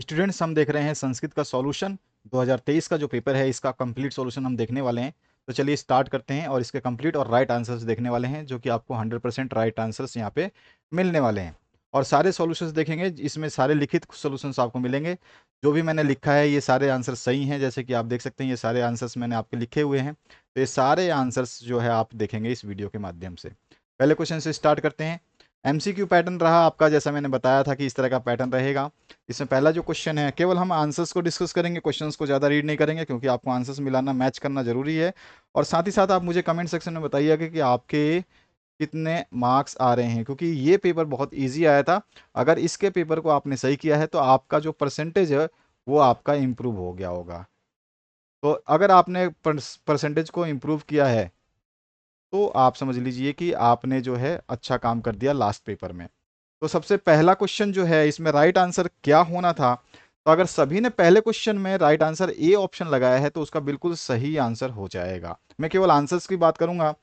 Students, हम देख रहे हैं संस्कृत का सॉल्यूशन 2023 का जो पेपर है, इसका कंप्लीट सॉल्यूशन हम देखने वाले हैं। तो चलिए स्टार्ट करते हैं और इसके कंप्लीट और राइट आंसर्स देखने वाले हैं, जो कि आपको 100% राइट आंसर्स यहाँ पे मिलने वाले हैं। और सारे सॉल्यूशंस देखेंगे, इसमें सारे लिखित सॉल्यूशंस आपको मिलेंगे। जो भी मैंने लिखा है ये सारे आंसर सही हैं, जैसे कि आप देख सकते हैं ये सारे आंसर्स मैंने आपके लिखे हुए हैं। तो ये सारे आंसर्स जो है आप देखेंगे इस वीडियो के माध्यम से। पहले क्वेश्चन से स्टार्ट करते हैं। एमसीक्यू पैटर्न रहा आपका, जैसा मैंने बताया था कि इस तरह का पैटर्न रहेगा। इसमें पहला जो क्वेश्चन है, केवल हम आंसर्स को डिस्कस करेंगे, क्वेश्चंस को ज़्यादा रीड नहीं करेंगे, क्योंकि आपको आंसर्स मिलाना, मैच करना जरूरी है। और साथ ही साथ आप मुझे कमेंट सेक्शन में बताइएगा कि आपके कितने मार्क्स आ रहे हैं, क्योंकि ये पेपर बहुत इजी आया था। अगर इसके पेपर को आपने सही किया है तो आपका जो परसेंटेज है वो आपका इम्प्रूव हो गया होगा। तो अगर आपने परसेंटेज को इम्प्रूव किया है तो आप समझ लीजिए कि आपने जो है अच्छा काम कर दिया लास्ट पेपर में। तो सबसे पहला क्वेश्चन जो है, इसमें राइट आंसर क्या होना था। तो अगर सभी ने पहले क्वेश्चन में राइट आंसर ए ऑप्शन लगाया है तो उसका बिल्कुल सही आंसर हो जाएगा। मैं केवल आंसर्स की बात करूंगा।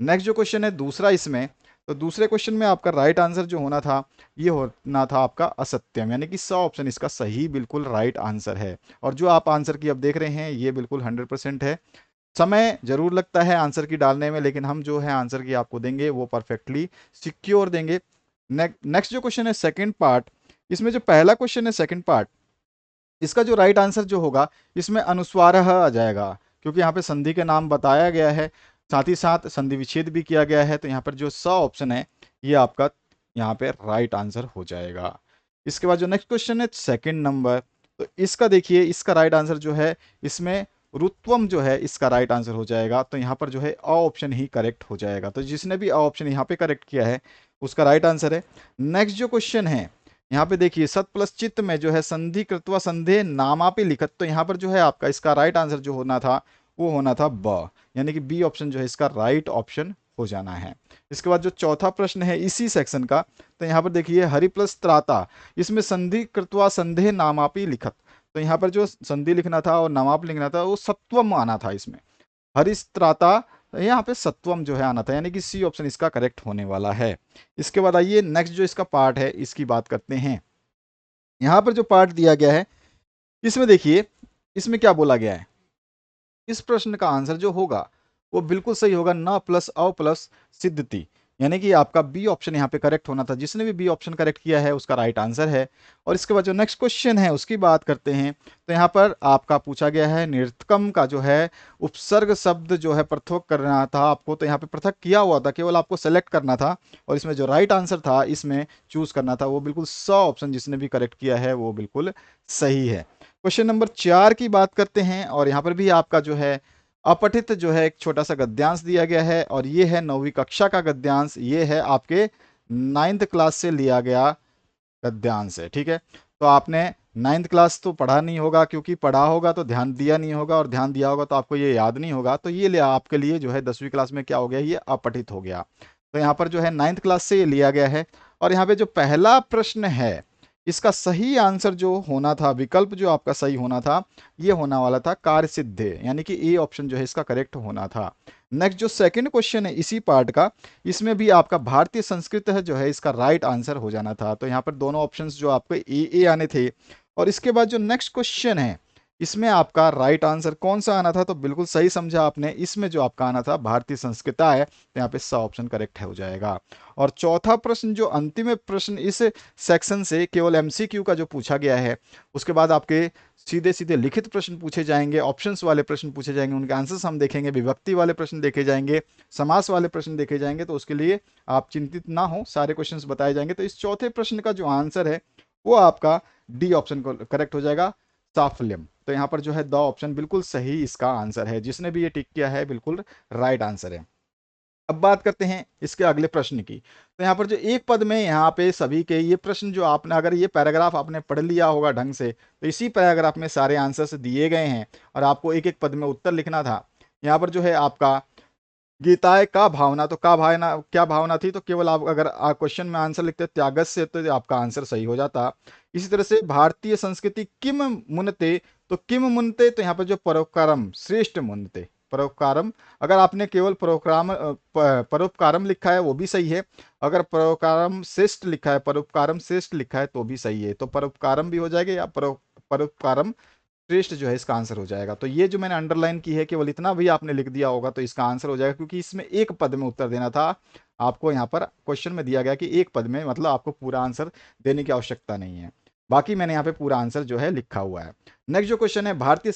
नेक्स्ट जो क्वेश्चन है दूसरा इसमें, तो दूसरे क्वेश्चन में आपका राइट आंसर जो होना था, ये होना था आपका असत्यम, यानी कि 100 ऑप्शन इसका सही बिल्कुल राइट आंसर है। और जो आप आंसर की अब देख रहे हैं ये बिल्कुल 100% है। समय जरूर लगता है आंसर की डालने में, लेकिन हम जो है आंसर की आपको देंगे वो परफेक्टली सिक्योर देंगे। नेक्स्ट जो क्वेश्चन है सेकंड पार्ट, इसमें जो पहला क्वेश्चन है सेकंड पार्ट, इसका जो राइट आंसर जो होगा इसमें अनुस्वार आ जाएगा, क्योंकि यहाँ पे संधि के नाम बताया गया है, साथ ही साथ संधि विच्छेद भी किया गया है। तो यहाँ पर जो स ऑप्शन है ये आपका यहाँ पे राइट आंसर हो जाएगा। इसके बाद जो नेक्स्ट क्वेश्चन है सेकंड नंबर, तो इसका देखिए, इसका राइट आंसर जो है इसमें रुत्वम जो है इसका राइट आंसर हो जाएगा। तो यहाँ पर जो है अ ऑप्शन ही करेक्ट हो जाएगा। तो जिसने भी अ ऑप्शन यहाँ पे करेक्ट किया है उसका राइट आंसर है। नेक्स्ट जो क्वेश्चन है यहाँ पे देखिए, सत प्लस चित्त में जो है संधि कृत्वा संधे नामापि लिखत, तो यहाँ पर जो है आपका इसका राइट आंसर जो होना था वो होना था ब, यानी कि बी ऑप्शन जो है इसका राइट ऑप्शन हो जाना है। इसके बाद जो चौथा प्रश्न है इसी सेक्शन का, तो यहाँ पर देखिए हरि प्लस त्राता, इसमें संधि कृत्वा संधे नामापि लिखत, तो यहाँ पर जो संधि लिखना था और नामाप लिखना था वो सत्वम आना था इसमें, हरिस्त्राता, यहाँ पे सत्वम जो है आना था, यानी कि सी ऑप्शन इसका करेक्ट होने वाला है। इसके बाद आइए नेक्स्ट जो इसका पार्ट है इसकी बात करते हैं। यहाँ पर जो पार्ट दिया गया है इसमें देखिए, इसमें क्या बोला गया है, इस प्रश्न का आंसर जो होगा वो बिल्कुल सही होगा, न प्लस अ प्लस सिद्धति, यानी कि आपका बी ऑप्शन यहाँ पे करेक्ट होना था। जिसने भी बी ऑप्शन करेक्ट किया है उसका राइट आंसर है। और इसके बाद जो नेक्स्ट क्वेश्चन है उसकी बात करते हैं। तो यहाँ पर आपका पूछा गया है नृतकम का जो है उपसर्ग शब्द जो है पृथक करना था आपको, तो यहाँ पे पृथक किया हुआ था, केवल आपको सेलेक्ट करना था। और इसमें जो राइट आंसर था इसमें चूज करना था, वो बिल्कुल 100 ऑप्शन जिसने भी करेक्ट किया है वो बिल्कुल सही है। क्वेश्चन नंबर 4 की बात करते हैं, और यहाँ पर भी आपका जो है अपठित जो है एक छोटा सा गद्यांश दिया गया है, और ये है 9वीं कक्षा का गद्यांश, ये है आपके 9th क्लास से लिया गया गद्यांश है। ठीक है, तो आपने 9th क्लास तो पढ़ा नहीं होगा, क्योंकि पढ़ा होगा तो ध्यान दिया नहीं होगा, और ध्यान दिया होगा तो आपको ये याद नहीं होगा। तो ये आपके लिए जो है 10वीं क्लास में क्या हो गया, ये अपठित हो गया। तो यहाँ पर जो है 9th क्लास से ये लिया गया है। और यहाँ पे जो पहला प्रश्न है इसका सही आंसर जो होना था, विकल्प जो आपका सही होना था, ये होना वाला था कार्य सिद्धे, यानी कि ए ऑप्शन जो है इसका करेक्ट होना था। नेक्स्ट जो सेकंड क्वेश्चन है इसी पार्ट का, इसमें भी आपका भारतीय संस्कृत है जो है इसका राइट आंसर हो जाना था। तो यहाँ पर दोनों ऑप्शंस जो आपको ए आने थे। और इसके बाद जो नेक्स्ट क्वेश्चन है इसमें आपका राइट आंसर कौन सा आना था, तो बिल्कुल सही समझा आपने, इसमें जो आपका आना था भारतीय संस्कृता है, तो यहाँ पे सा ऑप्शन करेक्ट हो जाएगा। और चौथा प्रश्न जो अंतिम प्रश्न इस सेक्शन से केवल एमसीक्यू का जो पूछा गया है, उसके बाद आपके सीधे सीधे लिखित प्रश्न पूछे जाएंगे, ऑप्शंस वाले प्रश्न पूछे जाएंगे, उनके आंसर्स हम देखेंगे, विभक्ति वाले प्रश्न देखे जाएंगे, समास वाले प्रश्न देखे जाएंगे। तो उसके लिए आप चिंतित ना हो, सारे क्वेश्चंस बताए जाएंगे। तो इस चौथे प्रश्न का जो आंसर है वो आपका डी ऑप्शन को करेक्ट हो जाएगा, साफल्यम। तो यहाँ पर जो है द ऑप्शन बिल्कुल सही इसका आंसर है, जिसने भी ये टिक किया है बिल्कुल राइट आंसर है। अब बात करते हैं इसके अगले प्रश्न की। तो यहाँ पर जो एक पद में यहाँ पे सभी के ये प्रश्न जो आपने, अगर ये पैराग्राफ आपने पढ़ लिया होगा ढंग से, तो इसी पैराग्राफ में सारे आंसर्स दिए गए हैं, और आपको एक एक पद में उत्तर लिखना था। यहाँ पर जो है आपका गीताय का भावना, तो का भावना क्या भावना थी, तो केवल आप अगर क्वेश्चन में आंसर लिखते त्यागत से तो आपका आंसर सही हो जाता। इसी तरह से भारतीय संस्कृति किम मुनते, तो किम मुनते, तो यहाँ पर जो परोपकारम श्रेष्ठ मुनते, परोपकारम। अगर आपने केवल परोपकारम लिखा है वो भी सही है, अगर परोपकारम श्रेष्ठ लिखा है, परोपकारम श्रेष्ठ लिखा है तो भी सही है। तो परोपकारम भी हो जाएगा या परोपकारम श्रेष्ठ जो है इसका आंसर हो जाएगा। तो ये जो मैंने अंडरलाइन की है केवल इतना भी आपने लिख दिया होगा तो इसका आंसर हो जाएगा, क्योंकि इसमें एक पद में उत्तर देना था। आपको यहाँ पर क्वेश्चन में दिया गया कि एक पद में, मतलब आपको पूरा आंसर देने की आवश्यकता नहीं है। बाकी मैंने यहाँ पे पूरा आंसर जो है लिखा हुआ है। नेक्स्ट जो क्वेश्चन है, भारतीय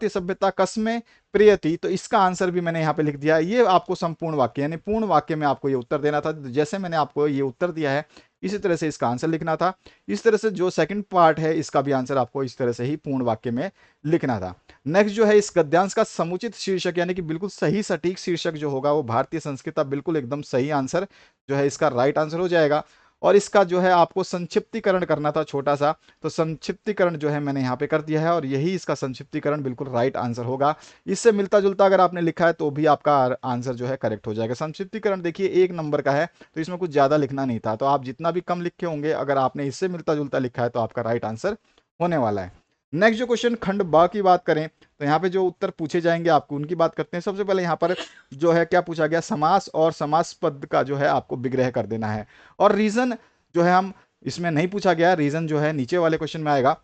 सभ्यता कस्में प्रियति, तो इसका आंसर भी मैंने यहाँ पे लिख दिया है। ये आपको संपूर्ण वाक्य यानी पूर्ण वाक्य में आपको ये उत्तर देना था। जैसे मैंने आपको ये उत्तर दिया है इसी तरह से इसका आंसर लिखना था। इस तरह से जो सेकंड पार्ट है इसका भी आंसर आपको इस तरह से ही पूर्ण वाक्य में लिखना था। नेक्स्ट जो है, इस गद्यांश का समुचित शीर्षक यानी कि बिल्कुल सही सटीक शीर्षक जो होगा वो भारतीय संस्कृति, बिल्कुल एकदम सही आंसर जो है इसका राइट आंसर हो जाएगा। और इसका जो है आपको संक्षिप्तीकरण करना था छोटा सा, तो संक्षिप्तीकरण जो है मैंने यहाँ पे कर दिया है और यही इसका संक्षिप्तीकरण बिल्कुल राइट आंसर होगा। इससे मिलता जुलता अगर आपने लिखा है तो भी आपका आंसर जो है करेक्ट हो जाएगा। संक्षिप्तीकरण देखिए 1 नंबर का है तो इसमें कुछ ज़्यादा लिखना नहीं था, तो आप जितना भी कम लिखे होंगे अगर आपने इससे मिलता जुलता लिखा है तो आपका राइट आंसर होने वाला है। नेक्स्ट जो क्वेश्चन खंड ब की बात करें तो यहाँ पे जो उत्तर पूछे जाएंगे आपको उनकी बात करते हैं। सबसे पहले यहाँ पर जो है क्या पूछा गया, समास और समास पद का जो है आपको विग्रह कर देना है। और रीजन जो है हम इसमें नहीं पूछा गया, रीजन जो है नीचे वाले क्वेश्चन में आएगा।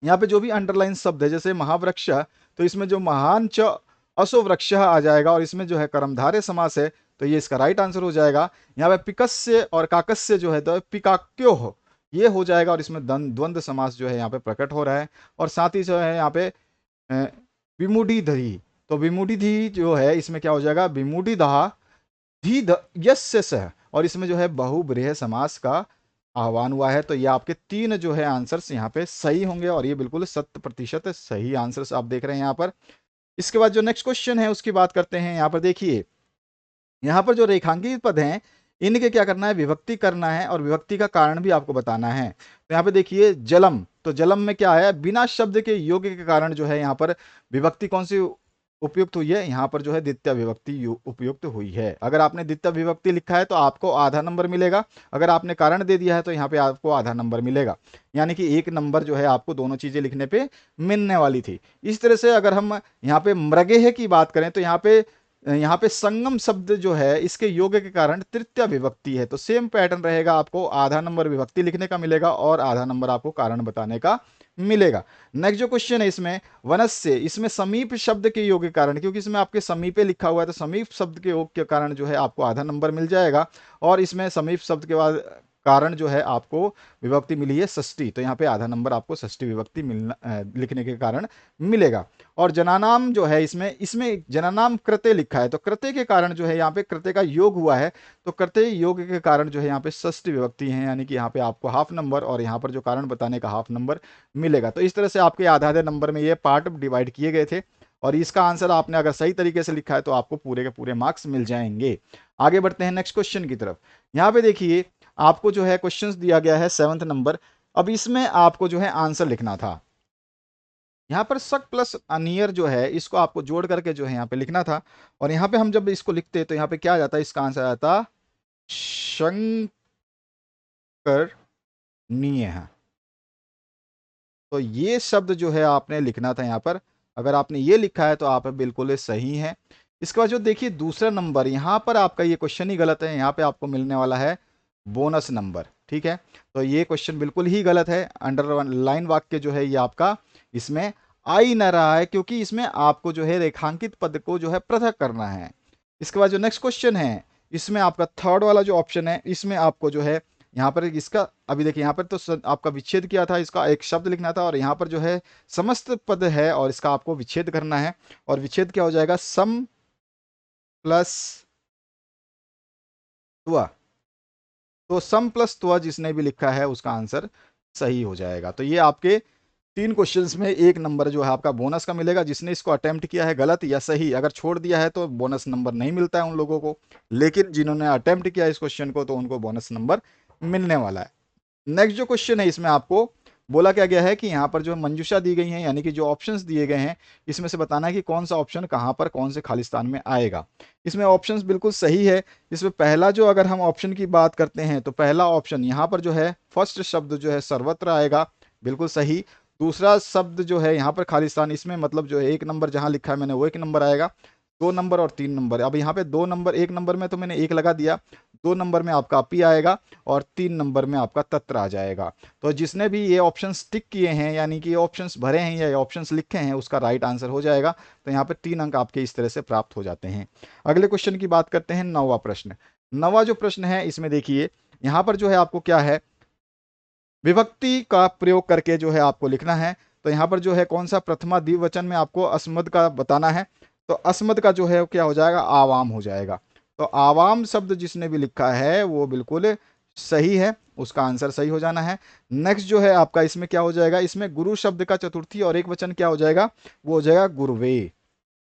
यहाँ पे जो भी अंडरलाइन शब्द है जैसे महावृक्ष, तो इसमें जो महान च असो वृक्ष आ जाएगा और इसमें जो है कर्मधारय समास है तो ये इसका राइट आंसर हो जाएगा। यहाँ पे पिकस्य और काकस्य जो है तो पिकाक्यो हो ये हो जाएगा और इसमें द्वंद्व समास जो है यहाँ पे प्रकट हो रहा है। और साथ ही जो है यहाँ पे विमूढ़ी, तो विमूढ़ी जो है इसमें क्या हो जाएगा, विमूढ़ी दहा धी यस्य सह, और इसमें जो है बहुब्रीहि समास का आह्वान हुआ है। तो ये आपके 3 जो है आंसर्स यहाँ पे सही होंगे और ये बिल्कुल 100% सही आंसर्स आप देख रहे हैं यहाँ पर। इसके बाद जो नेक्स्ट क्वेश्चन है उसकी बात करते हैं। यहाँ पर देखिए, यहाँ पर जो रेखांकित पद हैं इनके क्या करना है, विभक्ति करना है और विभक्ति का कारण भी आपको बताना है। तो यहाँ पे देखिए जलम, तो जलम में क्या है, बिना शब्द के योग्य के कारण जो है यहाँ पर विभक्ति कौन सी उपयुक्त हुई है, यहाँ पर जो है द्वितीय विभक्ति उपयुक्त हुई है। अगर आपने द्वितीय विभक्ति लिखा है तो आपको आधा नंबर मिलेगा, अगर आपने कारण दे दिया है तो यहाँ पे आपको आधा नंबर मिलेगा, यानी कि 1 नंबर जो है आपको दोनों चीजें लिखने पे मिलने वाली थी। इस तरह से अगर हम यहाँ पे मृगेह की बात करें तो यहाँ पे संगम शब्द जो है इसके योग्य के कारण तृतीय विभक्ति है, तो सेम पैटर्न रहेगा, आपको आधा नंबर विभक्ति लिखने का मिलेगा और आधा नंबर आपको कारण बताने का मिलेगा। नेक्स्ट जो क्वेश्चन है इसमें वनस्य, इसमें समीप शब्द के योग के कारण, क्योंकि इसमें आपके समीपे लिखा हुआ है तो समीप शब्द के योग के कारण जो है आपको आधा नंबर मिल जाएगा। और इसमें समीप शब्द के बाद कारण जो है आपको विभक्ति मिली है षष्ठी, तो यहाँ पे आधा नंबर आपको षष्ठी विभक्ति लिखने के कारण मिलेगा। और जनानाम जो है इसमें जनानाम कृत्य लिखा है तो कृत्य के कारण जो है यहाँ पे कृत्य का योग हुआ है, तो कृत्य योग के कारण जो है यहाँ पे षष्ठी विभक्ति है, यानी कि यहाँ पे आपको हाफ नंबर और यहाँ पर जो कारण बताने का हाफ नंबर मिलेगा। तो इस तरह से आपके आधा आधे नंबर में ये पार्ट डिवाइड किए गए थे और इसका आंसर आपने अगर सही तरीके से लिखा है तो आपको पूरे के पूरे मार्क्स मिल जाएंगे। आगे बढ़ते हैं नेक्स्ट क्वेश्चन की तरफ। यहाँ पे देखिए आपको जो है क्वेश्चंस दिया गया है 7th नंबर। अब इसमें आपको जो है आंसर लिखना था। यहाँ पर सक प्लस अनियर जो है इसको आपको जोड़ करके जो है यहाँ पे लिखना था और यहाँ पे हम जब इसको लिखते तो यहाँ पे क्या आ जाता है, इसका आंसर आता शंकरणीय। तो ये शब्द जो है आपने लिखना था यहाँ पर, अगर आपने ये लिखा है तो आप बिल्कुल सही है। इसके बाद जो देखिए दूसरा नंबर, यहाँ पर आपका ये क्वेश्चन ही गलत है, यहाँ पे आपको मिलने वाला है बोनस नंबर, ठीक है। तो ये क्वेश्चन बिल्कुल ही गलत है, अंडरलाइन वाक्य जो है ये आपका इसमें आ ही ना रहा है, क्योंकि इसमें आपको जो है रेखांकित पद को जो है पृथक करना है। इसके बाद जो नेक्स्ट क्वेश्चन है इसमें आपका थर्ड वाला जो ऑप्शन है इसमें आपको जो है यहाँ पर इसका, अभी देखिए यहाँ पर तो आपका विच्छेद किया था, इसका एक शब्द लिखना था और यहाँ पर जो है समस्त पद है और इसका आपको विच्छेद करना है। और विच्छेद क्या हो जाएगा, सम प्लस त्व, तो सम प्लस त्व जिसने भी लिखा है उसका आंसर सही हो जाएगा। तो ये आपके 3 क्वेश्चंस में 1 नंबर जो है आपका बोनस का मिलेगा। जिसने इसको अटेम्प्ट किया है गलत या सही अगर छोड़ दिया है तो बोनस नंबर नहीं मिलता है उन लोगों को, लेकिन जिन्होंने अटेम्प्ट किया इस क्वेश्चन को तो उनको बोनस नंबर मिलने वाला है। नेक्स्ट जो क्वेश्चन है इसमें आपको बोला क्या गया है कि यहाँ पर जो मंजूषा दी गई है, यानी कि जो ऑप्शंस दिए गए हैं इसमें से बताना है कि कौन सा ऑप्शन कहाँ पर कौन से खाली स्थान में आएगा। इसमें ऑप्शंस बिल्कुल सही है। इसमें पहला जो अगर हम ऑप्शन की बात करते हैं तो पहला ऑप्शन यहाँ पर जो है फर्स्ट शब्द जो है सर्वत्र आएगा, बिल्कुल सही। दूसरा शब्द जो है यहाँ पर खालिस्तान, इसमें मतलब जो है 1 नंबर जहाँ लिखा है मैंने वो 1 नंबर आएगा, 2 नंबर और 3 नंबर। अब यहाँ पे 2 नंबर, 1 नंबर में तो मैंने 1 लगा दिया, 2 नंबर में आपका अपी आएगा और 3 नंबर में आपका तत्र आ जाएगा। तो जिसने भी ये ऑप्शंस टिक किए हैं, यानी कि ये ऑप्शंस भरे हैं या ये ऑप्शंस लिखे हैं, उसका राइट आंसर हो जाएगा। तो यहाँ पे 3 अंक आपके इस तरह से प्राप्त हो जाते हैं। अगले क्वेश्चन की बात करते हैं, 9वां प्रश्न। 9वां जो प्रश्न है इसमें देखिए, यहाँ पर जो है आपको क्या है, विभक्ति का प्रयोग करके जो है आपको लिखना है। तो यहाँ पर जो है कौन सा प्रथमा द्विवचन में आपको अस्मद का बताना है। तो अस्मद का जो है क्या हो जाएगा, आवाम हो जाएगा। तो आवाम शब्द जिसने भी लिखा है वो बिल्कुल सही है, उसका आंसर सही हो जाना है। नेक्स्ट जो है आपका इसमें क्या हो जाएगा, इसमें गुरु शब्द का चतुर्थी और एक वचन क्या हो जाएगा, वो हो जाएगा गुरुवे।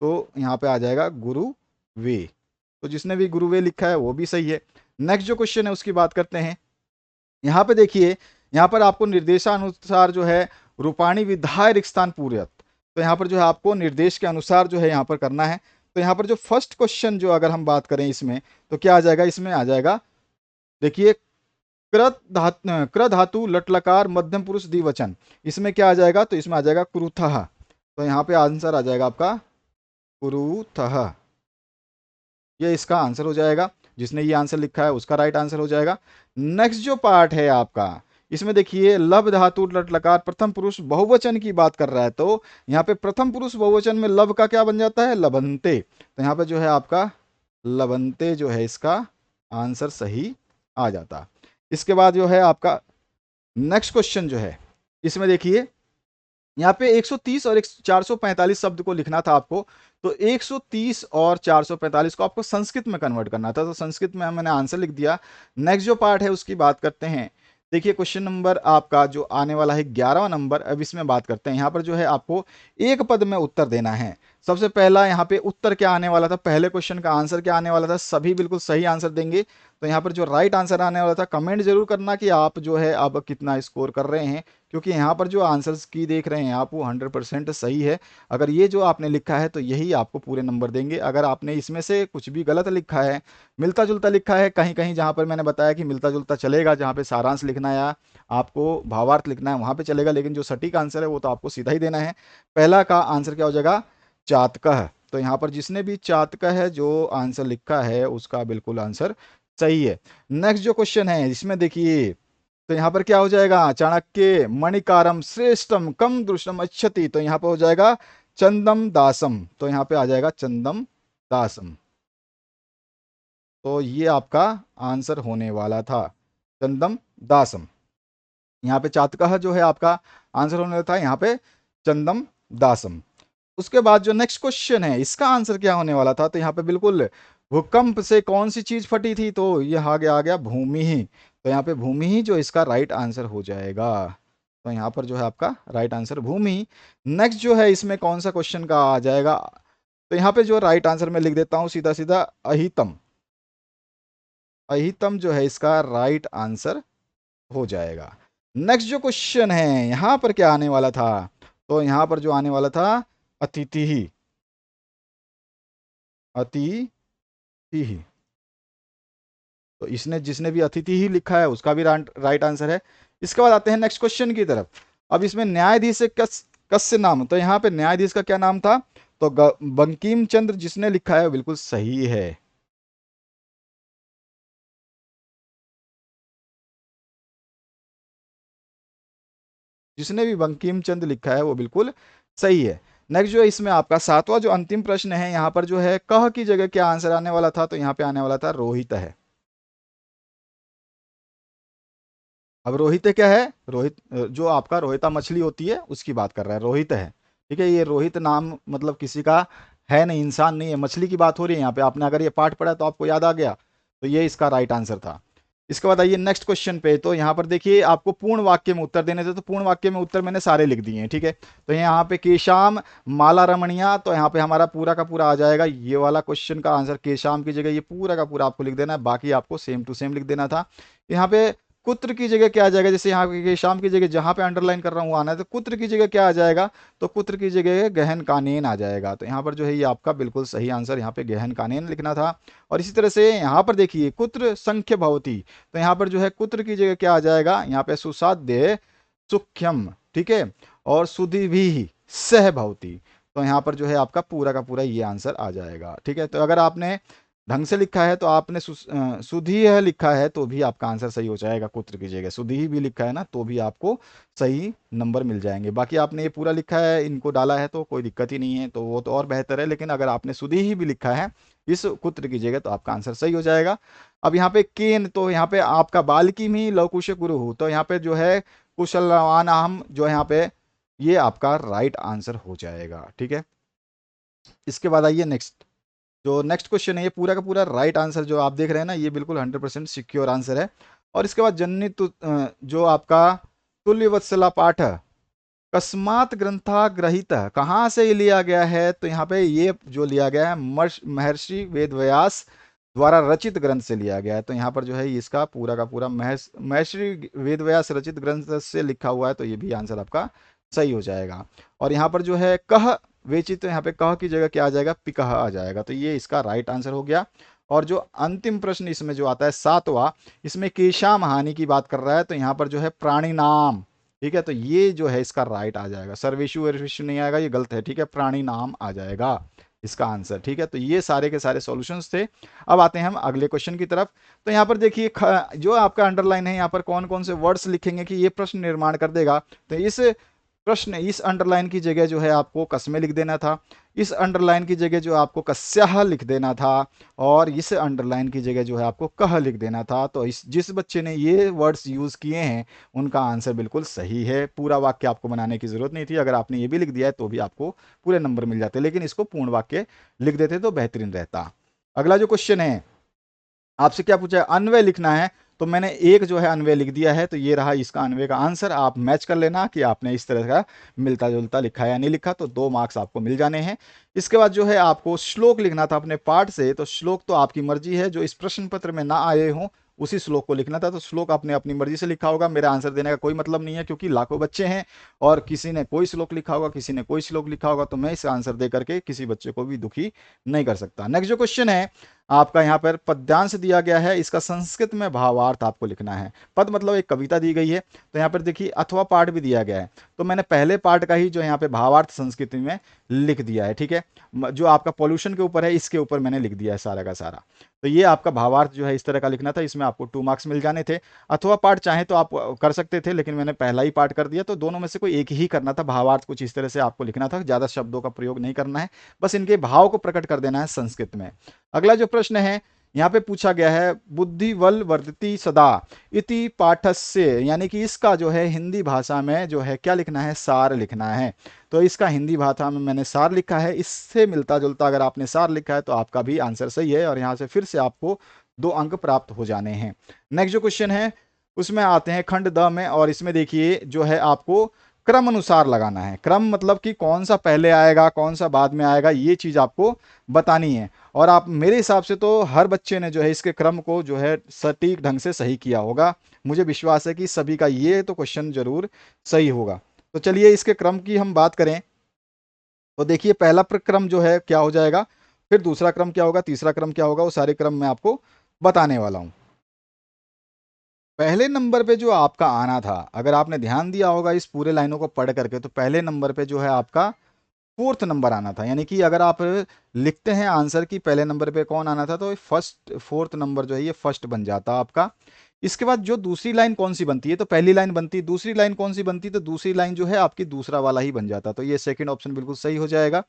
तो यहाँ पे आ जाएगा गुरुवे। तो जिसने भी गुरुवे लिखा है वो भी सही है। नेक्स्ट जो क्वेश्चन है उसकी बात करते हैं। यहाँ पे देखिए, यहाँ पर आपको निर्देशानुसार जो है रूपाणी विधाय रिक्त स्थान पूर्यत। तो यहाँ पर जो है आपको निर्देश के अनुसार जो है यहाँ पर करना है। तो यहाँ पर जो फर्स्ट क्वेश्चन जो अगर हम बात करें इसमें, तो क्या आ जाएगा, इसमें आ जाएगा देखिए कृ धातु लट लकार मध्यम पुरुष द्विवचन। इसमें क्या आ जाएगा, तो इसमें आ जाएगा कुरुथः। तो यहाँ पे आंसर आ जाएगा आपका कुरुथः। ये इसका आंसर हो जाएगा। जिसने ये आंसर लिखा है उसका राइट आंसर हो जाएगा। नेक्स्ट जो पार्ट है आपका, इसमें देखिए लब धातु लट लकार प्रथम पुरुष बहुवचन की बात कर रहा है। तो यहाँ पे प्रथम पुरुष बहुवचन में लब का क्या बन जाता है, लबंते। तो यहाँ पे जो है आपका लबंते जो है इसका आंसर सही आ जाता। इसके बाद जो है आपका नेक्स्ट क्वेश्चन जो है, इसमें देखिए यहाँ पे 130 और 445 शब्द को लिखना था आपको। तो 130 और 445 को आपको संस्कृत में कन्वर्ट करना था। तो संस्कृत में मैंने आंसर लिख दिया। नेक्स्ट जो पार्ट है उसकी बात करते हैं। देखिए क्वेश्चन नंबर आपका जो आने वाला है 11वां नंबर, अब इसमें बात करते हैं। यहाँ पर जो है आपको एक पद में उत्तर देना है। सबसे पहला यहाँ पे उत्तर क्या आने वाला था, पहले क्वेश्चन का आंसर क्या आने वाला था, सभी बिल्कुल सही आंसर देंगे। तो यहाँ पर जो राइट आंसर आने वाला था, कमेंट जरूर करना कि आप जो है अब कितना स्कोर कर रहे हैं, क्योंकि यहाँ पर जो आंसर्स की देख रहे हैं आप वो 100% सही है। अगर ये जो आपने लिखा है तो यही आपको पूरे नंबर देंगे। अगर आपने इसमें से कुछ भी गलत लिखा है, मिलता जुलता लिखा है कहीं कहीं, जहाँ पर मैंने बताया कि मिलता जुलता चलेगा, जहाँ पे सारांश लिखना है या आपको भावार्थ लिखना है वहाँ पे चलेगा, लेकिन जो सटीक आंसर है वो तो आपको सीधा ही देना है। पहला का आंसर क्या हो जाएगा, चातकह। तो यहाँ पर जिसने भी चातकह है जो आंसर लिखा है उसका बिल्कुल आंसर सही है। नेक्स्ट जो क्वेश्चन है इसमें देखिए, तो यहाँ पर क्या हो जाएगा, चाणक्य मणिकारम श्रेष्ठम कम दृष्टम अच्छति। तो यहाँ पर हो जाएगा चंदम दासम। तो यहाँ पे आ जाएगा चंदम दासम। तो ये आपका आंसर होने वाला था, चंदम दासम। यहाँ पे चातकह जो है आपका आंसर होने वाला था, यहाँ पे चंदम दासम। उसके बाद जो नेक्स्ट क्वेश्चन है इसका आंसर क्या होने वाला था, तो यहाँ पे बिल्कुल भूकंप से कौन सी चीज फटी थी, तो यह आगे आ गया भूमि ही। तो यहाँ पे भूमि ही जो इसका राइट आंसर हो जाएगा। तो यहाँ पर जो है आपका राइट आंसर भूमि। नेक्स्ट जो है इसमें कौन सा क्वेश्चन का आ जाएगा, तो यहाँ पे जो राइट आंसर मैं लिख देता हूँ सीधा सीधा, अहितम। अहितम जो है इसका राइट आंसर हो जाएगा। नेक्स्ट जो क्वेश्चन है यहाँ पर क्या आने वाला था, तो यहाँ पर जो आने वाला था अतिथि ही, अतिथि ही। तो इसने जिसने भी अतिथि ही लिखा है उसका भी राइट आंसर है। इसके बाद आते हैं नेक्स्ट क्वेश्चन की तरफ। अब इसमें न्यायाधीश से कस्य नाम, तो यहाँ पे न्यायाधीश का क्या नाम था, तो बंकिम चंद्र जिसने लिखा है बिल्कुल सही है। जिसने भी बंकिम चंद्र लिखा है वो बिल्कुल सही है। नेक्स्ट जो है इसमें आपका 7वां जो अंतिम प्रश्न है, यहाँ पर जो है कह की जगह क्या आंसर आने वाला था, तो यहाँ पे आने वाला था रोहित है। अब रोहित क्या है, रोहित जो आपका रोहिता मछली होती है उसकी बात कर रहा है, रोहित है। ठीक है, ये रोहित नाम मतलब किसी का है नहीं, इंसान नहीं है, मछली की बात हो रही है यहाँ पे। आपने अगर ये पाठ पढ़ा तो आपको याद आ गया, तो ये इसका राइट आंसर था। इसके बाद आइए नेक्स्ट क्वेश्चन पे। तो यहाँ पर देखिए आपको पूर्ण वाक्य में उत्तर देने थे, तो पूर्ण वाक्य में उत्तर मैंने सारे लिख दिए हैं। ठीक है, तो यहाँ पे केशाम माला रमणिया, तो यहाँ पे हमारा पूरा का पूरा आ जाएगा ये वाला क्वेश्चन का आंसर। केशाम की जगह ये पूरा का पूरा आपको लिख देना है, बाकी आपको सेम टू सेम लिख देना था। यहाँ पे कुत्र की जगह क्या आ जाएगा, जैसे यहाँ के शाम की जगह जहाँ पे अंडरलाइन कर रहा हूँ आना है, तो कुत्र की जगह क्या आ जाएगा, तो कुत्र की जगह गहन कानेन आ जाएगा। तो यहाँ पर जो है ये आपका बिल्कुल सही आंसर, यहाँ पे गहन कानेन लिखना था। और इसी तरह से यहाँ पर देखिए कुत्र संख्य भवती, तो यहाँ पर जो है कुत्र की जगह क्या आ जाएगा, यहाँ पे सुसाध्य सुख्यम। ठीक है, और सुधि भी सह भवती। तो यहाँ पर जो है आपका पूरा का पूरा ये आंसर आ जाएगा। ठीक है, तो अगर आपने ढंग से लिखा है तो आपने सुधी है लिखा है तो भी आपका आंसर सही हो जाएगा। कुत्र की जगह सुधी भी लिखा है ना तो भी आपको सही नंबर मिल जाएंगे। बाकी आपने ये पूरा लिखा है, इनको डाला है तो कोई दिक्कत ही नहीं है, तो वो तो और बेहतर है। लेकिन अगर आपने सुधी ही भी लिखा है इस कुत्र की जगह तो आपका आंसर सही हो जाएगा। अब यहाँ पे केन, तो यहाँ पे आपका बाल्की में लवकुश गुरु, तो यहाँ पे जो है कुशलवान हम जो है यहाँ पे ये आपका राइट आंसर हो जाएगा। ठीक है, इसके बाद आइए नेक्स्ट। जो नेक्स्ट क्वेश्चन है ये पूरा का पूरा राइट आंसर जो आप देख रहे हैं ना ये बिल्कुल 100% सिक्योर आंसर है। और इसके बाद जननी जो आपका तुल्यवत्सला पाठ कस्मात ग्रंथा ग्रहित, कहाँ से लिया गया है? तो यहाँ पे ये जो लिया गया है महर्षि वेदव्यास द्वारा रचित ग्रंथ से लिया गया है। तो यहाँ पर जो है इसका पूरा का पूरा महर्षि वेदव्यास रचित ग्रंथ से लिखा हुआ है, तो ये भी आंसर आपका सही हो जाएगा। और यहाँ पर जो है कह वेचित, तो यहाँ पे कह की जगह क्या आ जाएगा? पिकह आ जाएगा। तो ये इसका राइट आंसर हो गया। और जो अंतिम प्रश्न इसमें जो आता है 7वां, इसमें केशाम हानि की बात कर रहा है, तो यहाँ पर जो है प्राणी नाम। ठीक है, तो ये जो है इसका राइट आ जाएगा। सर्वेशु वर्वेशु नहीं आएगा, ये गलत है। ठीक है, प्राणी नाम आ जाएगा इसका आंसर। ठीक है, तो ये सारे के सारे सॉल्यूशंस थे। अब आते हैं हम अगले क्वेश्चन की तरफ। तो यहाँ पर देखिए जो आपका अंडरलाइन है यहाँ पर कौन कौन से वर्ड्स लिखेंगे कि ये प्रश्न निर्माण कर देगा। तो इस प्रश्न, इस अंडरलाइन की जगह जो है आपको कस्मे लिख देना था, इस अंडरलाइन की जगह जो आपको कस्याह लिख देना था, और इस अंडरलाइन की जगह जो है आपको कह लिख देना था। तो इस जिस बच्चे ने ये वर्ड्स यूज़ किए हैं उनका आंसर बिल्कुल सही है। पूरा वाक्य आपको बनाने की ज़रूरत नहीं थी। अगर आपने ये भी लिख दिया है तो भी आपको पूरे नंबर मिल जाते, लेकिन इसको पूर्ण वाक्य लिख देते तो बेहतरीन रहता। अगला जो क्वेश्चन है आपसे क्या पूछा है? अन्वय लिखना है। तो मैंने एक जो है अन्वय लिख दिया है, तो ये रहा इसका अन्वय का आंसर। आप मैच कर लेना कि आपने इस तरह का मिलता जुलता लिखा है या नहीं लिखा, तो 2 मार्क्स आपको मिल जाने हैं। इसके बाद जो है आपको श्लोक लिखना था अपने पाठ से। तो श्लोक तो आपकी मर्जी है, जो इस प्रश्न पत्र में ना आए हों उसी श्लोक को लिखना था। तो श्लोक आपने अपनी मर्जी से लिखा होगा, मेरा आंसर देने का कोई मतलब नहीं है, क्योंकि लाखों बच्चे हैं और किसी ने कोई श्लोक लिखा होगा, किसी ने कोई श्लोक लिखा होगा, तो मैं इस आंसर दे करके किसी बच्चे को भी दुखी नहीं कर सकता। नेक्स्ट जो क्वेश्चन है आपका यहाँ पर पद्यांश दिया गया है, इसका संस्कृत में भावार्थ आपको लिखना है। पद मतलब एक कविता दी गई है, तो यहाँ पर देखिए अथवा पाठ भी दिया गया है। तो मैंने पहले पार्ट का ही जो यहाँ पे भावार्थ संस्कृत में लिख दिया है। ठीक है, जो आपका पॉल्यूशन के ऊपर है इसके ऊपर मैंने लिख दिया है सारा का सारा। तो ये आपका भावार्थ जो है इस तरह का लिखना था, इसमें आपको 2 मार्क्स मिल जाने थे। अथवा पार्ट चाहे तो आप कर सकते थे, लेकिन मैंने पहला ही पार्ट कर दिया, तो दोनों में से कोई एक ही करना था। भावार्थ कुछ इस तरह से आपको लिखना था, ज़्यादा शब्दों का प्रयोग नहीं करना है, बस इनके भाव को प्रकट कर देना है संस्कृत में। अगला जो प्रश्न है यहाँ पे पूछा गया है, बुद्धि बल वर्धति सदा इति पाठस्य, यानी कि इसका जो है हिंदी भाषा में जो है क्या लिखना है? सार लिखना है। तो इसका हिंदी भाषा में मैंने सार लिखा है। इससे मिलता जुलता अगर आपने सार लिखा है तो आपका भी आंसर सही है, और यहाँ से फिर से आपको 2 अंक प्राप्त हो जाने हैं। नेक्स्ट जो क्वेश्चन है उसमें आते हैं खंड द में, और इसमें देखिए जो है आपको क्रम अनुसार लगाना है। क्रम मतलब कि कौन सा पहले आएगा कौन सा बाद में आएगा, ये चीज़ आपको बतानी है। और आप मेरे हिसाब से तो हर बच्चे ने जो है इसके क्रम को जो है सटीक ढंग से सही किया होगा। मुझे विश्वास है कि सभी का ये तो क्वेश्चन जरूर सही होगा। तो चलिए इसके क्रम की हम बात करें तो देखिए पहला क्रम जो है क्या हो जाएगा, फिर दूसरा क्रम क्या होगा, तीसरा क्रम क्या होगा, वो सारे क्रम मैं आपको बताने वाला हूँ। पहले नंबर पे जो आपका आना था, अगर आपने ध्यान दिया होगा इस पूरे लाइनों को पढ़ करके, तो पहले नंबर पे जो है आपका 4th नंबर आना था। यानी कि अगर आप लिखते हैं आंसर की पहले नंबर पे कौन आना था, तो फर्स्ट 4th नंबर जो है ये फर्स्ट बन जाता आपका। इसके बाद जो दूसरी लाइन कौन सी बनती है, तो पहली लाइन बनती है। दूसरी लाइन कौन सी बनती है, तो दूसरी लाइन जो है आपकी दूसरा वाला ही बन जाता, तो ये सेकंड ऑप्शन बिल्कुल सही हो जाएगा।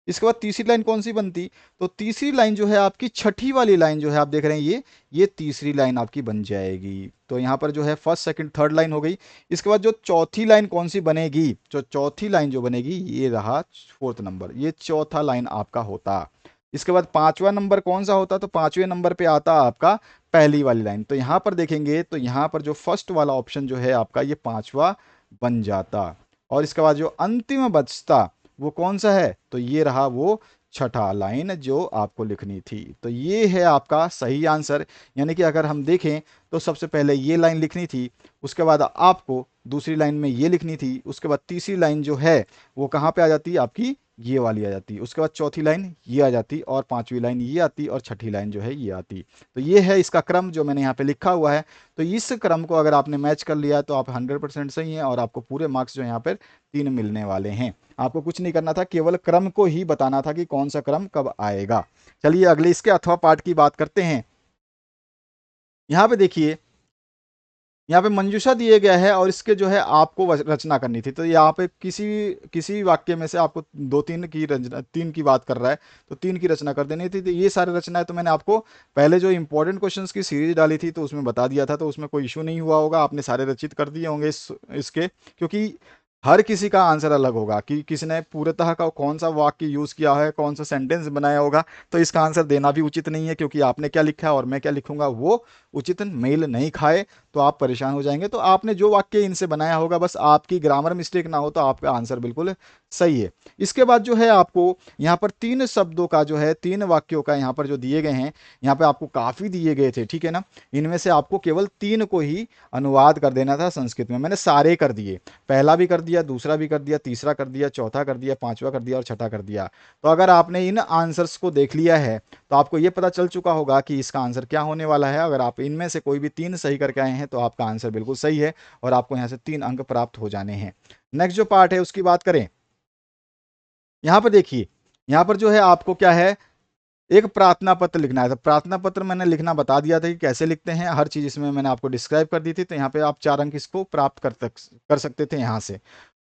इसके बाद तीसरी लाइन कौन सी बनती, तो तीसरी लाइन जो है आपकी छठी वाली लाइन जो है आप देख रहे हैं ये तीसरी लाइन आपकी बन जाएगी। तो यहाँ पर जो है फर्स्ट सेकंड थर्ड लाइन हो गई। इसके बाद जो चौथी लाइन कौन सी बनेगी, जो चौथी लाइन जो बनेगी ये रहा 4th नंबर, ये चौथा लाइन आपका होता। इसके बाद 5वां नंबर कौन सा होता, तो 5वें नंबर पे आता आपका पहली वाली लाइन। तो यहाँ पर देखेंगे तो यहाँ पर जो फर्स्ट वाला ऑप्शन जो है आपका ये 5वां बन जाता। और इसके बाद जो अंतिम बचता वो कौन सा है, तो ये रहा वो छठा लाइन जो आपको लिखनी थी। तो ये है आपका सही आंसर। यानी कि अगर हम देखें तो सबसे पहले ये लाइन लिखनी थी, उसके बाद आपको दूसरी लाइन में ये लिखनी थी, उसके बाद तीसरी लाइन जो है वो कहाँ पे आ जाती है, आपकी ये वाली आ जाती, उसके बाद चौथी लाइन ये आ जाती, और पांचवी लाइन ये आती, और छठी लाइन जो है ये आती। तो ये है इसका क्रम जो मैंने यहाँ पे लिखा हुआ है। तो इस क्रम को अगर आपने मैच कर लिया तो आप 100% सही हैं, और आपको पूरे मार्क्स जो यहाँ पर 3 मिलने वाले हैं। आपको कुछ नहीं करना था, केवल क्रम को ही बताना था कि कौन सा क्रम कब आएगा। चलिए अगले इसके अथवा पाठ की बात करते हैं। यहाँ पे देखिए, यहाँ पे मंजूषा दिए गया है और इसके जो है आपको रचना करनी थी। तो यहाँ पे किसी किसी वाक्य में से आपको दो तीन की रचना, तीन की बात कर रहा है तो तीन की रचना कर देनी थी। तो ये सारे रचनाएं तो मैंने आपको पहले जो इंपॉर्टेंट क्वेश्चंस की सीरीज डाली थी तो उसमें बता दिया था, तो उसमें कोई इशू नहीं हुआ होगा, आपने सारे रचित कर दिए होंगे इसके, क्योंकि हर किसी का आंसर अलग होगा कि किसने पूर्णतः का कौन सा वाक्य यूज किया है, कौन सा सेंटेंस बनाया होगा। तो इसका आंसर देना भी उचित नहीं है, क्योंकि आपने क्या लिखा है और मैं क्या लिखूंगा वो उचित मेल नहीं खाए तो आप परेशान हो जाएंगे। तो आपने जो वाक्य इनसे बनाया होगा, बस आपकी ग्रामर मिस्टेक ना हो तो आपका आंसर बिल्कुल सही है। इसके बाद जो है आपको यहाँ पर 3 शब्दों का जो है 3 वाक्यों का यहाँ पर जो दिए गए हैं, यहाँ पे आपको काफी दिए गए थे, ठीक है ना। इनमें से आपको केवल 3 को ही अनुवाद कर देना था संस्कृत में। मैंने सारे कर दिए, पहला भी कर दिया, दूसरा भी कर दिया, तीसरा कर दिया, चौथा कर दिया, पांचवा कर दिया और छठा कर दिया। तो अगर आपने इन आंसर्स को देख लिया है तो आपको ये पता चल चुका होगा कि इसका आंसर क्या होने वाला है। अगर आप इनमें से कोई भी 3 सही करके आए हैं तो आपका आंसर बिल्कुल सही है, और आपको यहाँ से 3 अंक प्राप्त हो जाने हैं। नेक्स्ट जो पार्ट है उसकी बात करें, यहाँ पर देखिए, यहाँ पर जो है आपको क्या है, एक प्रार्थना पत्र लिखना है। तो प्रार्थना पत्र मैंने लिखना बता दिया था कि कैसे लिखते हैं, हर चीज इसमें मैंने आपको डिस्क्राइब कर दी थी। तो यहाँ पे आप 4 अंक इसको प्राप्त कर सकते थे यहाँ से।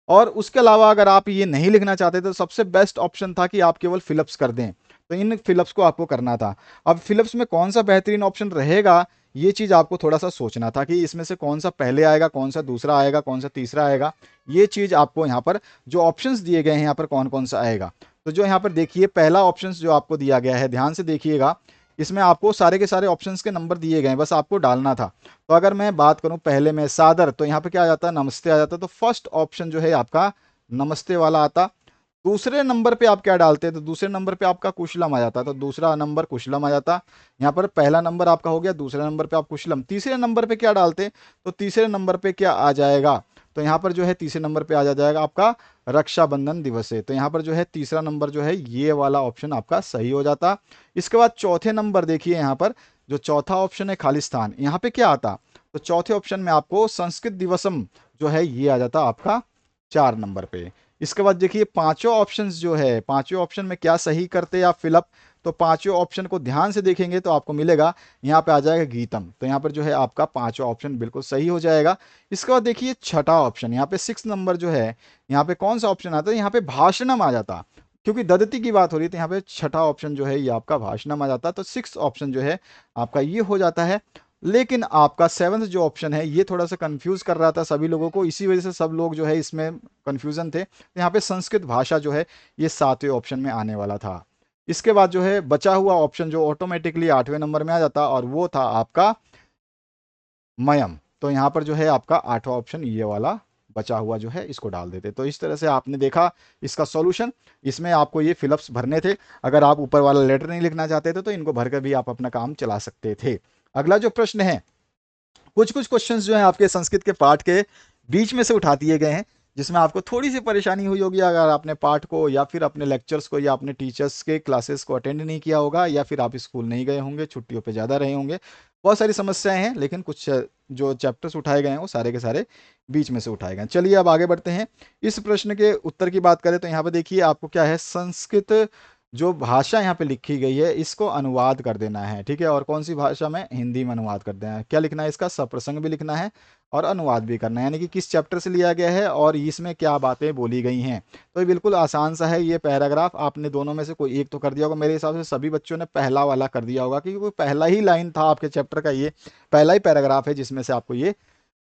और उसके अलावा अगर आप ये नहीं लिखना चाहते तो सबसे बेस्ट ऑप्शन था कि आप केवल फिलअप्स कर दें। तो इन फिलअप्स को आपको करना था। अब फिलअप्स में कौन सा बेहतरीन ऑप्शन रहेगा, ये चीज आपको थोड़ा सा सोचना था कि इसमें से कौन सा पहले आएगा, कौन सा दूसरा आएगा, कौन सा तीसरा आएगा। ये चीज आपको यहाँ पर जो ऑप्शंस दिए गए हैं यहाँ पर कौन कौन सा आएगा। तो जो यहाँ पर देखिए पहला ऑप्शन जो आपको दिया गया है, ध्यान से देखिएगा, इसमें आपको सारे के सारे ऑप्शंस के नंबर दिए गए हैं, बस आपको डालना था। तो अगर मैं बात करूं पहले में सादर, तो यहाँ पे क्या आ जाता है, नमस्ते आ जाता है। तो फर्स्ट ऑप्शन जो है आपका नमस्ते वाला आता। दूसरे नंबर पे आप क्या डालते, तो दूसरे नंबर पे आपका कुशलम आ जाता, तो दूसरा नंबर कुशलम आ जाता। यहाँ पर पहला नंबर आपका हो गया, दूसरे नंबर पे आप कुशलम। तीसरे नंबर पे क्या डालते, तो तीसरे नंबर पे क्या आ जाएगा, तो यहाँ पर जो है तीसरे नंबर पे आ जाएगा आपका रक्षाबंधन दिवस है। तो यहाँ पर जो है तीसरा नंबर जो है ये वाला ऑप्शन आपका सही हो जाता। इसके बाद चौथे नंबर देखिए, यहाँ पर जो चौथा ऑप्शन है खालिस्तान, यहाँ पे क्या आता, तो चौथे ऑप्शन में आपको संस्कृत दिवसम जो है ये आ जाता आपका 4 नंबर पे। इसके बाद देखिए पांचों ऑप्शंस जो है, पांचों ऑप्शन में क्या सही करते आप फिलअप, तो पांचों ऑप्शन को ध्यान से देखेंगे तो आपको मिलेगा यहाँ पे आ जाएगा गीतम। तो यहाँ पर जो है आपका पांचों ऑप्शन बिल्कुल सही हो जाएगा। इसके बाद देखिए छठा ऑप्शन, यहाँ पे 6 नंबर जो है, यहाँ पे कौन सा ऑप्शन आता है, यहाँ पे भाषणम आ जाता। क्योंकि ददती की बात हो रही है तो यहाँ पे छठा ऑप्शन जो है ये आपका भाषणम आ जाता। तो 6 ऑप्शन जो है आपका ये हो जाता है। लेकिन आपका 7th जो ऑप्शन है ये थोड़ा सा कंफ्यूज कर रहा था सभी लोगों को, इसी वजह से सब लोग जो है इसमें कंफ्यूजन थे। तो यहाँ पे संस्कृत भाषा जो है ये 7वें ऑप्शन में आने वाला था। इसके बाद जो है बचा हुआ ऑप्शन जो ऑटोमेटिकली 8वें नंबर में आ जाता, और वो था आपका मयम। तो यहाँ पर जो है आपका 8वां ऑप्शन ये वाला बचा हुआ जो है इसको डाल देते। तो इस तरह से आपने देखा इसका सॉल्यूशन। इसमें आपको ये फिलअप्स भरने थे। अगर आप ऊपर वाला लेटर नहीं लिखना चाहते थे तो इनको भरकर भी आप अपना काम चला सकते थे। अगला जो प्रश्न है, कुछ कुछ क्वेश्चंस जो है आपके संस्कृत के पाठ के बीच में से उठा दिए गए हैं, जिसमें आपको थोड़ी सी परेशानी हुई होगी अगर आपने पाठ को या फिर अपने लेक्चर्स को या अपने टीचर्स के क्लासेस को अटेंड नहीं किया होगा, या फिर आप स्कूल नहीं गए होंगे, छुट्टियों पे ज़्यादा रहे होंगे। बहुत सारी समस्याएं हैं, लेकिन कुछ जो चैप्टर्स उठाए गए हैं वो सारे के सारे बीच में से उठाए गए हैं। चलिए अब आगे बढ़ते हैं। इस प्रश्न के उत्तर की बात करें तो यहाँ पे देखिए आपको क्या है, संस्कृत जो भाषा यहाँ पे लिखी गई है इसको अनुवाद कर देना है, ठीक है। और कौन सी भाषा में, हिंदी में अनुवाद कर देना है। क्या लिखना है, इसका सप्रसंग भी लिखना है और अनुवाद भी करना है, यानी कि किस चैप्टर से लिया गया है और इसमें क्या बातें बोली गई हैं। तो ये बिल्कुल आसान सा है ये पैराग्राफ। आपने दोनों में से कोई एक तो कर दिया होगा, मेरे हिसाब से सभी बच्चों ने पहला वाला कर दिया होगा, क्योंकि पहला ही लाइन था आपके चैप्टर का, ये पहला ही पैराग्राफ है जिसमें से आपको ये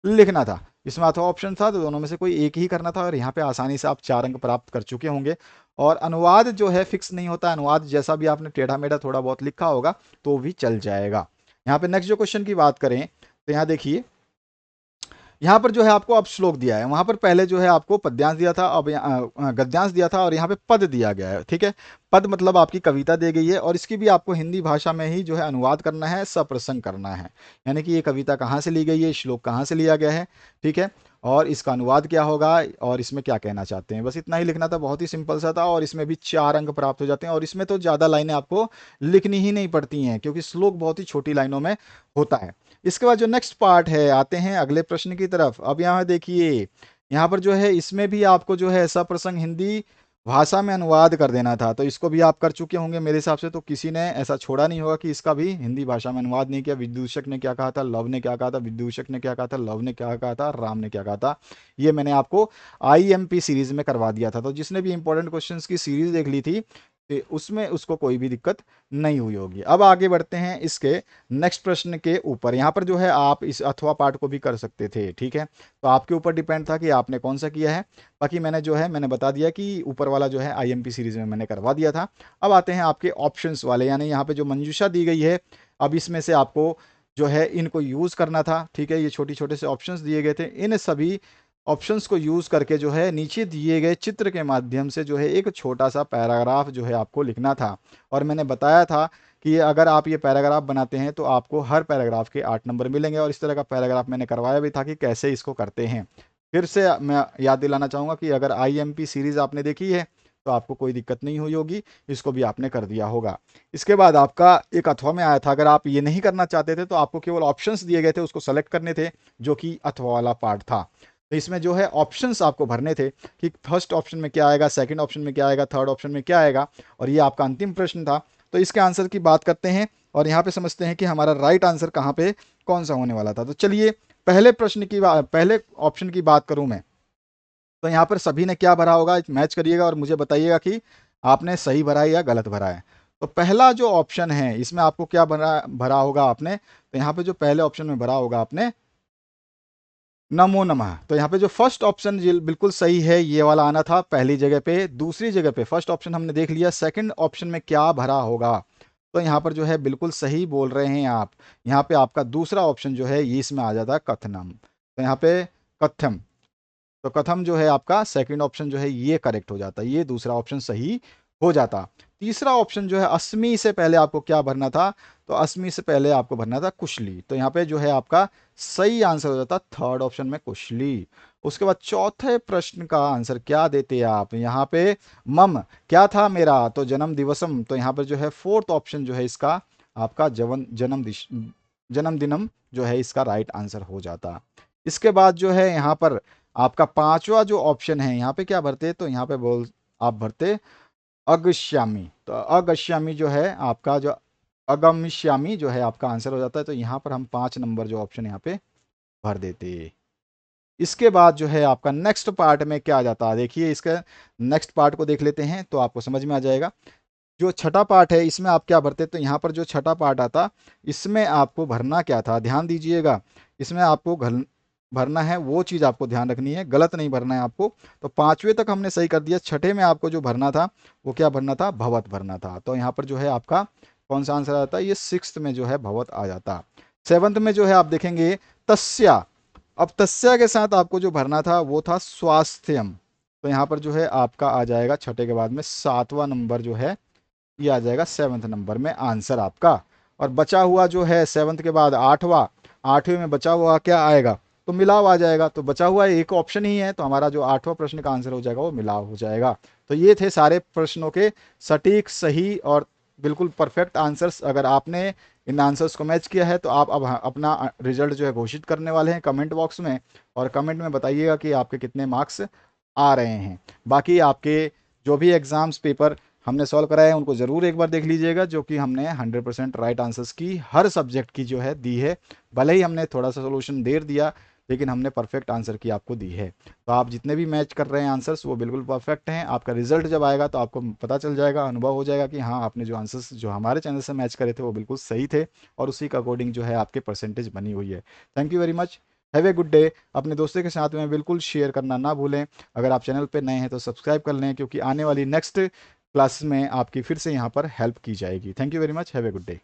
लिखना था। इसमें अथवा ऑप्शन था तो दोनों में से कोई एक ही करना था, और यहाँ पे आसानी से आप 4 अंक प्राप्त कर चुके होंगे। और अनुवाद जो है फिक्स नहीं होता, अनुवाद जैसा भी आपने टेढ़ा मेढ़ा थोड़ा बहुत लिखा होगा तो भी चल जाएगा। यहाँ पे नेक्स्ट जो क्वेश्चन की बात करें तो यहाँ देखिए, यहाँ पर जो है आपको अब श्लोक दिया है, वहां पर पहले जो है आपको पद्यांश दिया था, अब गद्यांश दिया था, और यहाँ पे पद दिया गया है, ठीक है। पद मतलब आपकी कविता दी गई है और इसकी भी आपको हिंदी भाषा में ही जो है अनुवाद करना है, सप्रसंग करना है, यानी कि ये कविता कहाँ से ली गई है, श्लोक कहाँ से लिया गया है, ठीक है। और इसका अनुवाद क्या होगा और इसमें क्या कहना चाहते हैं, बस इतना ही लिखना था। बहुत ही सिंपल सा था और इसमें भी 4 अंक प्राप्त हो जाते हैं और इसमें तो ज़्यादा लाइनें आपको लिखनी ही नहीं पड़ती हैं क्योंकि श्लोक बहुत ही छोटी लाइनों में होता है। इसके बाद जो नेक्स्ट पार्ट है, आते हैं अगले प्रश्न की तरफ। अब यहाँ देखिए, यहाँ पर जो है इसमें भी आपको जो है ऐसा प्रसंग हिंदी भाषा में अनुवाद कर देना था, तो इसको भी आप कर चुके होंगे मेरे हिसाब से। तो किसी ने ऐसा छोड़ा नहीं होगा कि इसका भी हिंदी भाषा में अनुवाद नहीं किया। विदूषक ने क्या कहा था, लव ने क्या कहा था, विदूषक ने क्या कहा था, लव ने क्या कहा था, राम ने क्या कहा था, ये मैंने आपको आईएमपी सीरीज में करवा दिया था। तो जिसने भी इंपॉर्टेंट क्वेश्चंस की सीरीज देख ली थी उसमें उसको कोई भी दिक्कत नहीं हुई होगी। अब आगे बढ़ते हैं इसके नेक्स्ट प्रश्न के ऊपर। यहाँ पर जो है आप इस अथवा पार्ट को भी कर सकते थे, ठीक है, तो आपके ऊपर डिपेंड था कि आपने कौन सा किया है। बाकी मैंने जो है मैंने बता दिया कि ऊपर वाला जो है आईएमपी सीरीज में मैंने करवा दिया था। अब आते हैं आपके ऑप्शंस वाले, यानी यहाँ पे जो मंजूषा दी गई है, अब इसमें से आपको जो है इनको यूज करना था, ठीक है। ये छोटे छोटे से ऑप्शंस दिए गए थे, इन सभी ऑप्शंस को यूज करके जो है नीचे दिए गए चित्र के माध्यम से जो है एक छोटा सा पैराग्राफ जो है आपको लिखना था। और मैंने बताया था कि अगर आप ये पैराग्राफ बनाते हैं तो आपको हर पैराग्राफ के 8 नंबर मिलेंगे, और इस तरह का पैराग्राफ मैंने करवाया भी था कि कैसे इसको करते हैं। फिर से मैं याद दिलाना चाहूँगा कि अगर आईएमपी सीरीज आपने देखी है तो आपको कोई दिक्कत नहीं हुई होगी, इसको भी आपने कर दिया होगा। इसके बाद आपका एक अथवा में आया था, अगर आप ये नहीं करना चाहते थे तो आपको केवल ऑप्शंस दिए गए थे, उसको सेलेक्ट करने थे, जो कि अथवा वाला पार्ट था। तो इसमें जो है ऑप्शंस आपको भरने थे कि फर्स्ट ऑप्शन में क्या आएगा, सेकंड ऑप्शन में क्या आएगा, थर्ड ऑप्शन में क्या आएगा, और ये आपका अंतिम प्रश्न था। तो इसके आंसर की बात करते हैं और यहाँ पे समझते हैं कि हमारा राइट आंसर कहाँ पे कौन सा होने वाला था। तो चलिए पहले प्रश्न की पहले ऑप्शन की बात करूं मैं, तो यहाँ पर सभी ने क्या भरा होगा, मैच करिएगा और मुझे बताइएगा कि आपने सही भरा है या गलत भरा है। तो पहला जो ऑप्शन है इसमें आपको क्या भरा भरा होगा आपने, तो यहाँ पे जो पहले ऑप्शन में भरा होगा आपने नमो नमः। तो यहाँ पे जो फर्स्ट ऑप्शन बिल्कुल सही है, ये वाला आना था पहली जगह पे। दूसरी जगह पे फर्स्ट ऑप्शन हमने देख लिया, सेकंड ऑप्शन में क्या भरा होगा, तो यहाँ पर जो है बिल्कुल सही बोल रहे हैं आप। यहाँ पे आपका दूसरा ऑप्शन जो है ये इसमें आ जाता है कथनम, तो यहाँ पे कथम, तो कथम जो है आपका सेकंड ऑप्शन जो है ये करेक्ट हो जाता, ये दूसरा ऑप्शन सही हो जाता। तीसरा ऑप्शन जो है अस्मी से पहले आपको क्या भरना था, तो अस्मी से पहले आपको भरना था कुशली, तो यहाँ पे जो है आपका सही आंसर हो जाता थर्ड ऑप्शन में कुशली। उसके बाद चौथे प्रश्न का आंसर क्या देते आप, यहाँ पे मम क्या था मेरा, तो जन्म दिवसम, तो यहाँ पर जो है फोर्थ ऑप्शन जो है इसका आपका जन्मदिनम जो है इसका राइट आंसर हो जाता। इसके बाद जो है यहाँ पर आपका पांचवा जो ऑप्शन है, यहाँ पे क्या भरते, तो यहाँ पे आप भरते अगश्यामी, तो अगश्यामी जो है आपका जो अगम्यश्यामी जो है आपका आंसर हो जाता है। तो यहाँ पर हम 5 नंबर जो ऑप्शन यहाँ पे भर देते। इसके बाद जो है आपका नेक्स्ट पार्ट में क्या आ जाता है, देखिए इसका नेक्स्ट पार्ट को देख लेते हैं तो आपको समझ में आ जाएगा। जो छठा पार्ट है इसमें आप क्या भरते, तो यहाँ पर जो छठा पार्ट आता इसमें आपको भरना क्या था, ध्यान दीजिएगा। इसमें आपको भरना है वो चीज़ आपको ध्यान रखनी है, गलत नहीं भरना है आपको। तो 5वें तक हमने सही कर दिया, छठे में आपको जो भरना था वो क्या भरना था, भवत भरना था। तो यहाँ पर जो है आपका कौन सा आंसर आता है, ये 6th में जो है भवत आ जाता। 7th में जो है आप देखेंगे तस्या, अब तस्या के साथ आपको जो भरना था वो था स्वास्थ्यम, तो यहाँ पर जो है आपका आ जाएगा छठे के बाद में 7वां नंबर जो है ये आ जाएगा 7th नंबर में आंसर आपका। और बचा हुआ जो है 7th के बाद 8वां, 8वें में बचा हुआ क्या आएगा, तो मिलाव आ जाएगा। तो बचा हुआ एक ऑप्शन ही है, तो हमारा जो 8वां प्रश्न का आंसर हो जाएगा वो मिलाव हो जाएगा। तो ये थे सारे प्रश्नों के सटीक, सही और बिल्कुल परफेक्ट आंसर्स। अगर आपने इन आंसर्स को मैच किया है तो आप अब अपना रिजल्ट जो है घोषित करने वाले हैं कमेंट बॉक्स में, और कमेंट में बताइएगा कि आपके कितने मार्क्स आ रहे हैं। बाकी आपके जो भी एग्ज़ाम्स पेपर हमने सॉल्व कराए हैं उनको ज़रूर एक बार देख लीजिएगा, जो कि हमने 100% राइट आंसर्स की हर सब्जेक्ट की जो है दी है। भले ही हमने थोड़ा सा सोल्यूशन देर दिया लेकिन हमने परफेक्ट आंसर की आपको दी है। तो आप जितने भी मैच कर रहे हैं आंसर्स वो बिल्कुल परफेक्ट हैं। आपका रिजल्ट जब आएगा तो आपको पता चल जाएगा, अनुभव हो जाएगा कि हाँ आपने जो आंसर्स जो हमारे चैनल से मैच करे थे वो बिल्कुल सही थे, और उसी के अकॉर्डिंग जो है आपके परसेंटेज बनी हुई है। Thank you very much, have a good day. अपने दोस्तों के साथ में बिल्कुल शेयर करना ना भूलें। अगर आप चैनल पर नए हैं तो सब्सक्राइब कर लें, क्योंकि आने वाली नेक्स्ट क्लासेस में आपकी फिर से यहाँ पर हेल्प की जाएगी। Thank you very much, have a good day.